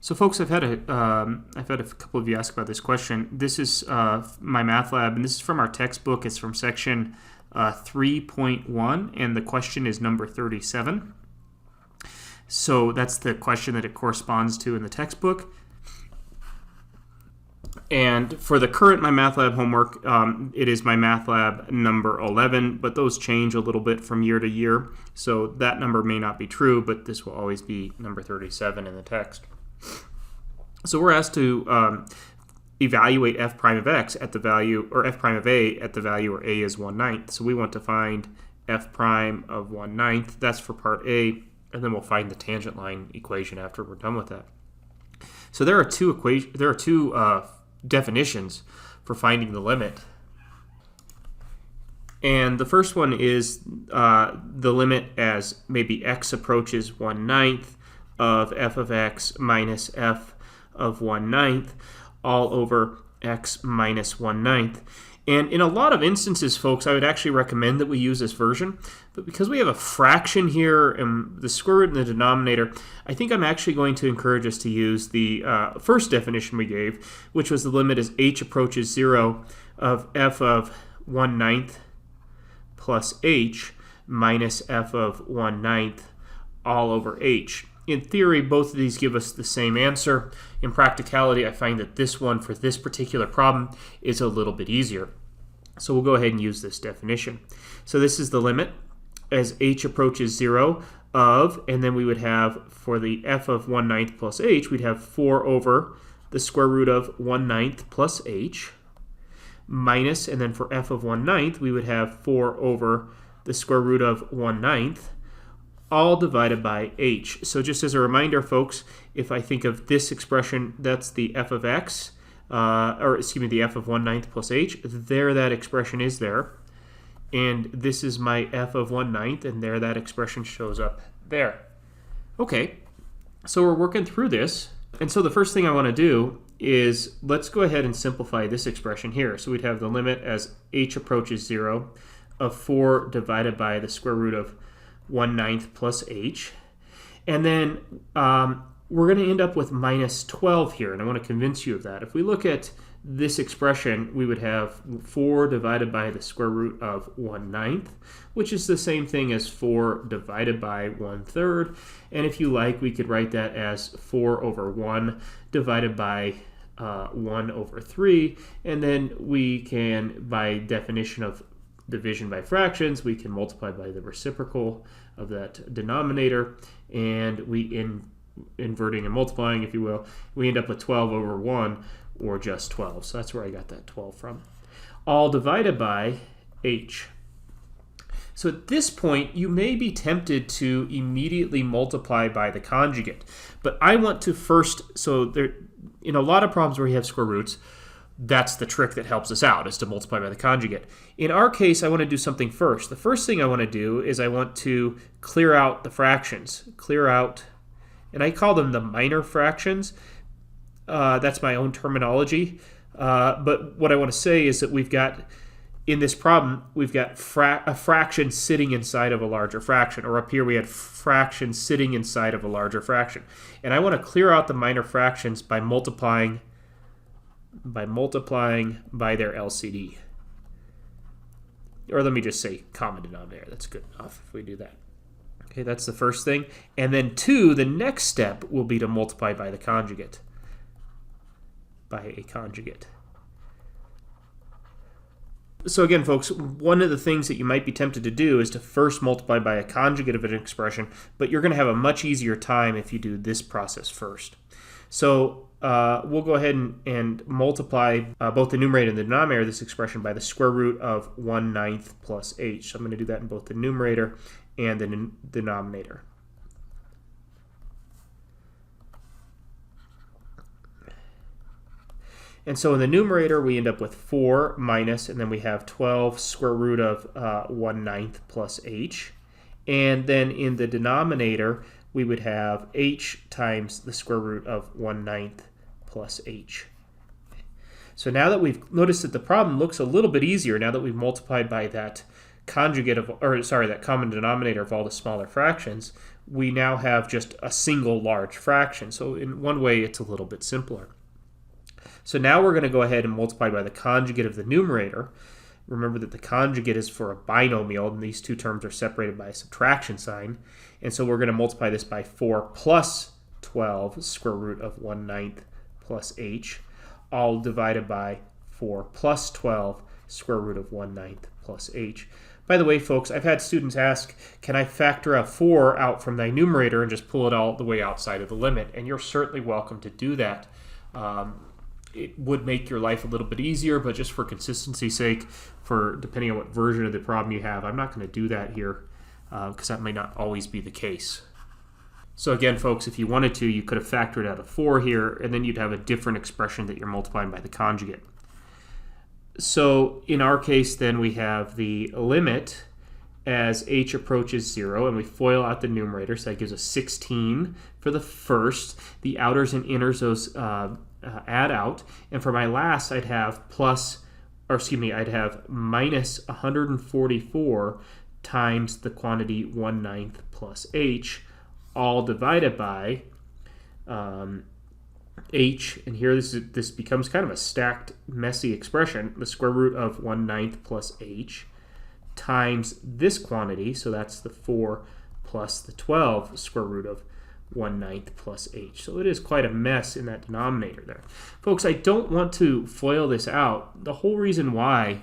So folks, I've had a couple of you ask about this question. This is my math lab, and this is from our textbook. It's from section 3.1, and the question is number 37. So that's the question that it corresponds to in the textbook. And for the current My Math Lab homework, it is My Math Lab number 11, but those change a little bit from year to year. So that number may not be true, but this will always be number 37 in the text. So we're asked to evaluate f prime of x at the value, or f prime of a at the value where a is 1/9. So we want to find f prime of 1/9. That's for part A, and then we'll find the tangent line equation after we're done with that. So there are two definitions for finding the limit. And the first one is the limit as maybe x approaches 1/9 of f of x minus f of 1/9 all over x minus 1/9. And in a lot of instances, folks, I would actually recommend that we use this version. But because we have a fraction here and the square root in the denominator, I think I'm actually going to encourage us to use the first definition we gave, which was the limit as h approaches 0 of f of 1/9 plus h minus f of 1/9 all over h. In theory, both of these give us the same answer. In practicality, I find that this one for this particular problem is a little bit easier. So we'll go ahead and use this definition. So this is the limit as h approaches 0 of, and then we would have for the f of 1/9 plus h, we'd have 4 over the square root of 1/9 plus h minus, and then for f of 1/9, we would have 4 over the square root of 1/9 all divided by h. So just as a reminder, folks, if I think of this expression, that's the f of x, the f of 1/9 plus h, there that expression is there. And this is my f of 1/9, and there that expression shows up there. Okay, so we're working through this. And so the first thing I want to do is let's go ahead and simplify this expression here. So we'd have the limit as h approaches 0 of 4 divided by the square root of 1/9 plus h. And then we're going to end up with minus 12 here, and I want to convince you of that. If we look at this expression, we would have 4 divided by the square root of 1/9, which is the same thing as 4 divided by 1/3. And if you like, we could write that as 4 over 1 divided by 1 over 3. And then we can, by definition of division by fractions, we can multiply by the reciprocal of that denominator, and inverting and multiplying, if you will, we end up with 12 over 1, or just 12. So that's where I got that 12 from. All divided by h. So at this point, you may be tempted to immediately multiply by the conjugate. But I want to first, so there, in a lot of problems where you have square roots, that's the trick that helps us out, is to multiply by the conjugate. In our case, I want to do something first. The first thing I want to do is I want to clear out the fractions. Clear out, and I call them the minor fractions. That's my own terminology. But what I want to say is that we've got, in this problem, we've got a fraction sitting inside of a larger fraction. Or up here we had fractions sitting inside of a larger fraction. And I want to clear out the minor fractions by multiplying by their LCD. Or let me just say common denominator. That's good enough if we do that. Okay, that's the first thing. And then 2, the next step will be to multiply by the conjugate. By a conjugate. So again, folks, one of the things that you might be tempted to do is to first multiply by a conjugate of an expression, but you're going to have a much easier time if you do this process first. So we'll go ahead and multiply both the numerator and the denominator of this expression by the square root of 1/9 plus h. So I'm going to do that in both the numerator and the denominator. And so in the numerator, we end up with 4 minus, and then we have 12 square root of 1/9 plus h. And then in the denominator, we would have h times the square root of 1/9 plus h. So now that we've noticed that the problem looks a little bit easier now that we've multiplied by that conjugate of, that common denominator of all the smaller fractions, we now have just a single large fraction. So in one way, it's a little bit simpler. So now we're going to go ahead and multiply by the conjugate of the numerator. Remember that the conjugate is for a binomial, and these two terms are separated by a subtraction sign. And so we're going to multiply this by 4 plus 12, square root of 1/9 plus h, all divided by 4 plus 12, square root of 1/9 plus h. By the way, folks, I've had students ask, can I factor a 4 out from the numerator and just pull it all the way outside of the limit? And you're certainly welcome to do that. It would make your life a little bit easier, but just for consistency's sake, for depending on what version of the problem you have, I'm not going to do that here because that may not always be the case. So again, folks, if you wanted to, you could have factored out a 4 here, and then you'd have a different expression that you're multiplying by the conjugate. So in our case, then, we have the limit as h approaches 0, and we FOIL out the numerator, so that gives us 16 for the first. The outers and inners, those add out, and for my last, I'd have minus 144 times the quantity 1/9 plus h, all divided by h, and here this becomes kind of a stacked, messy expression, the square root of 1/9 plus h times this quantity, so that's the 4 plus the 12, square root of 1/9 plus h. So it is quite a mess in that denominator there. Folks, I don't want to FOIL this out. The whole reason why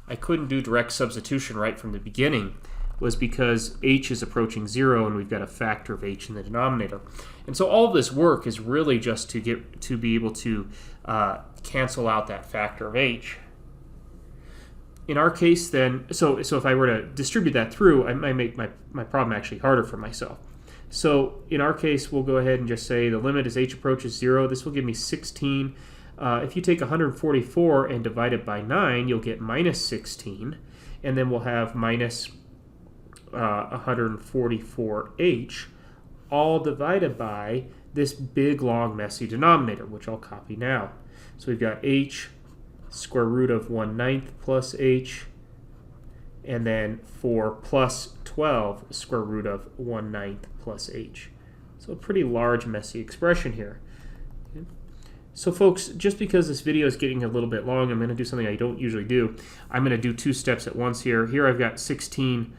I couldn't do direct substitution right from the beginning was because h is approaching 0 and we've got a factor of h in the denominator. And so all of this work is really just to be able to cancel out that factor of h. In our case then, so if I were to distribute that through, I might make my problem actually harder for myself. So in our case, we'll go ahead and just say the limit as h approaches 0. This will give me 16. If you take 144 and divide it by 9, you'll get minus 16. And then we'll have minus 144h, all divided by this big, long, messy denominator, which I'll copy now. So we've got h square root of 1/9 plus h, and then 4 plus 12 square root of 1/9 plus h. So a pretty large, messy expression here. Okay. So folks, just because this video is getting a little bit long, I'm going to do something I don't usually do. I'm going to do two steps at once here. Here I've got 16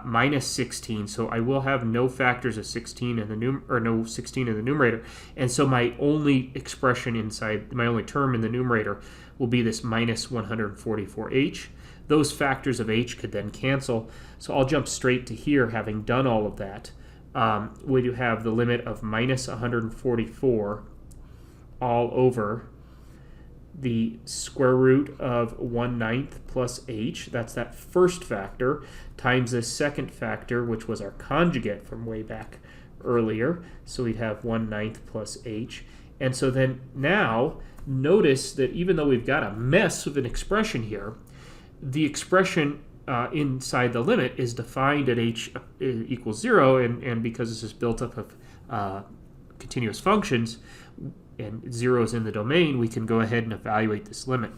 minus 16, so I will have no factors of 16 in the no 16 in the numerator, and so my only expression inside, my only term in the numerator will be this minus 144h. Those factors of h could then cancel, so I'll jump straight to here, having done all of that. We do have the limit of minus 144 all over the square root of 1/9 plus h, that's that first factor, times the second factor, which was our conjugate from way back earlier. So we'd have 1/9 plus h. And so then now, notice that even though we've got a mess of an expression here, the expression inside the limit is defined at h equals 0, and because this is built up of continuous functions, and 0 is in the domain, we can go ahead and evaluate this limit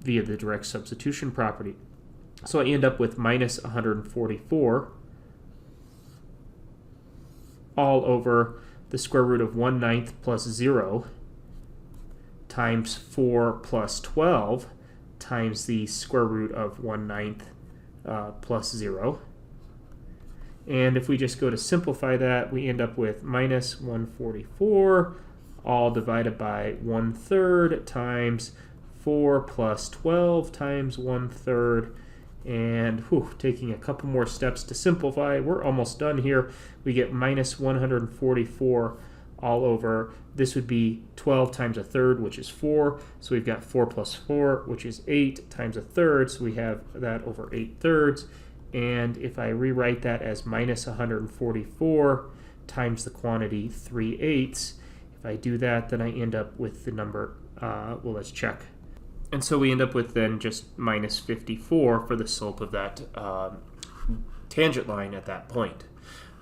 via the direct substitution property. So I end up with minus 144 all over the square root of 1/9 plus 0 times 4 plus 12 times the square root of 1/9 plus 0. And if we just go to simplify that, we end up with minus 144 all divided by 1/3 times 4 plus 12 times 1/3. And taking a couple more steps to simplify, we're almost done here. We get minus 144 all over, this would be 12 times 1/3, which is 4. So we've got 4 plus 4, which is 8, times 1/3. So we have that over 8/3. And if I rewrite that as minus 144 times the quantity 3/8, if I do that, then I end up with the number, well, let's check. And so we end up with then just minus 54 for the slope of that tangent line at that point.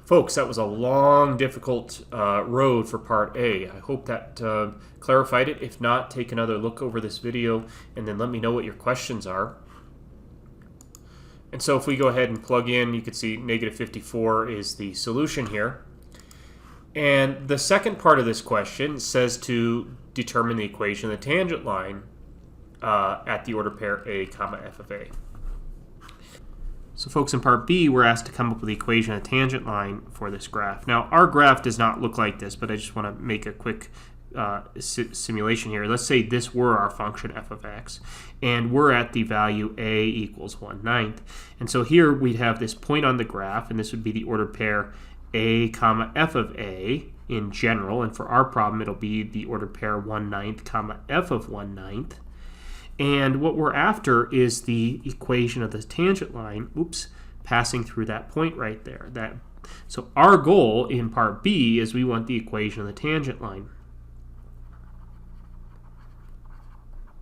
Folks, that was a long, difficult road for part A. I hope that clarified it. If not, take another look over this video and then let me know what your questions are. And so if we go ahead and plug in, you can see negative 54 is the solution here. And the second part of this question says to determine the equation of the tangent line at the order pair a comma f of a. So folks, in part B, we're asked to come up with the equation of the tangent line for this graph. Now, our graph does not look like this, but I just want to make a quick simulation here. Let's say this were our function f of x, and we're at the value a equals 1/9. And so here we'd have this point on the graph, and this would be the ordered pair a comma f of a in general, and for our problem it'll be the ordered pair 1/9 comma f of 1/9. And what we're after is the equation of the tangent line, passing through that point right there. So our goal in part B is we want the equation of the tangent line.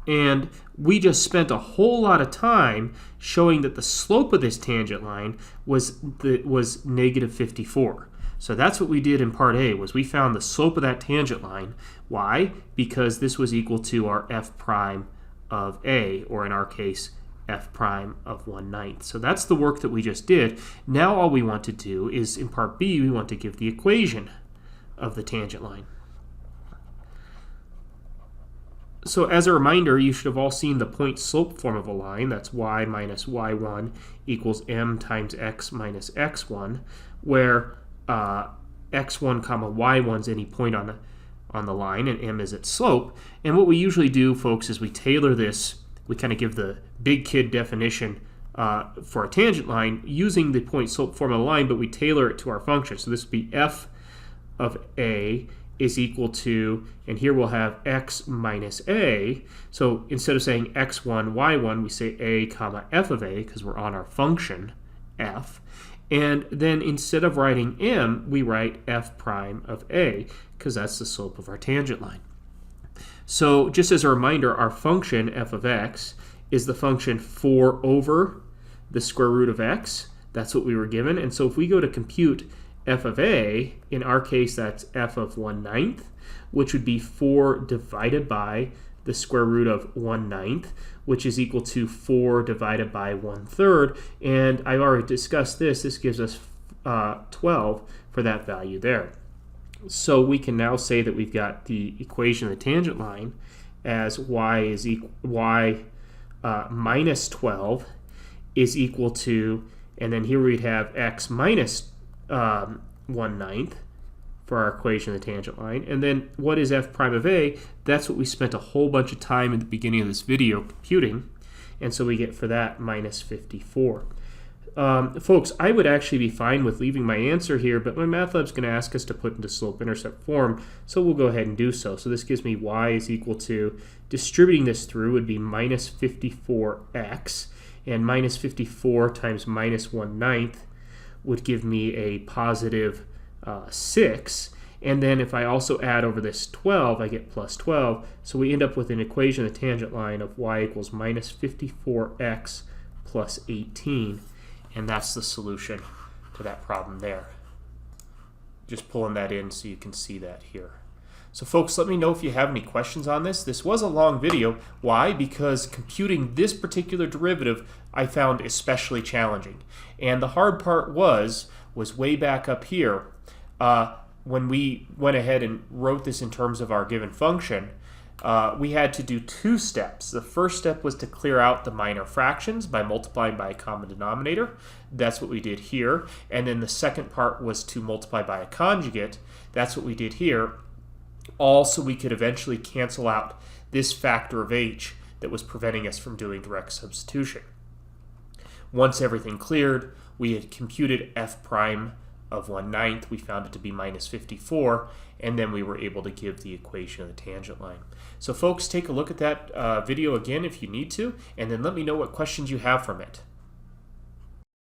And we just spent a whole lot of time showing that the slope of this tangent line was negative 54. So that's what we did in part A, was we found the slope of that tangent line. Why? Because this was equal to our f prime of a, or in our case, f prime of 1/9. So that's the work that we just did. Now all we want to do is, in part B, we want to give the equation of the tangent line. So as a reminder, you should have all seen the point slope form of a line. That's y minus y1 equals m times x minus x1, where x1 comma y1 is any point on the line, and m is its slope. And what we usually do, folks, is we tailor this. We kind of give the big kid definition for a tangent line using the point slope form of the line, but we tailor it to our function. So this would be f of a is equal to, and here we'll have x minus a. So instead of saying x1, y1, we say a comma f of a, because we're on our function f. And then instead of writing m, we write f prime of a, because that's the slope of our tangent line. So just as a reminder, our function f of x is the function 4 over the square root of x. That's what we were given. And so if we go to compute f of a, in our case that's f of 1/9, which would be 4 divided by the square root of 1/9, which is equal to 4 divided by 1/3. And I've already discussed this. This gives us 12 for that value there. So we can now say that we've got the equation of the tangent line as y minus 12 is equal to, and then here we'd have x minus 1/9 for our equation of the tangent line. And then what is f prime of a? That's what we spent a whole bunch of time at the beginning of this video computing. And so we get for that minus 54. Folks, I would actually be fine with leaving my answer here, but my math lab's going to ask us to put into slope intercept form, so we'll go ahead and do so. So this gives me y is equal to, distributing this through would be minus 54x, and minus 54 times minus 1/9 would give me a positive 6. And then if I also add over this 12, I get plus 12. So we end up with an equation of the tangent line of y equals minus 54x plus 18. And that's the solution to that problem there. Just pulling that in so you can see that here. So folks, let me know if you have any questions on this. This was a long video. Why? Because computing this particular derivative I found especially challenging. And the hard part was way back up here. When we went ahead and wrote this in terms of our given function, we had to do 2 steps. The first step was to clear out the minor fractions by multiplying by a common denominator. That's what we did here. And then the second part was to multiply by a conjugate. That's what we did here. All so we could eventually cancel out this factor of h that was preventing us from doing direct substitution. Once everything cleared, we had computed f prime of 1/9. We found it to be minus 54, and then we were able to give the equation of the tangent line. So folks, take a look at that video again if you need to, and then let me know what questions you have from it.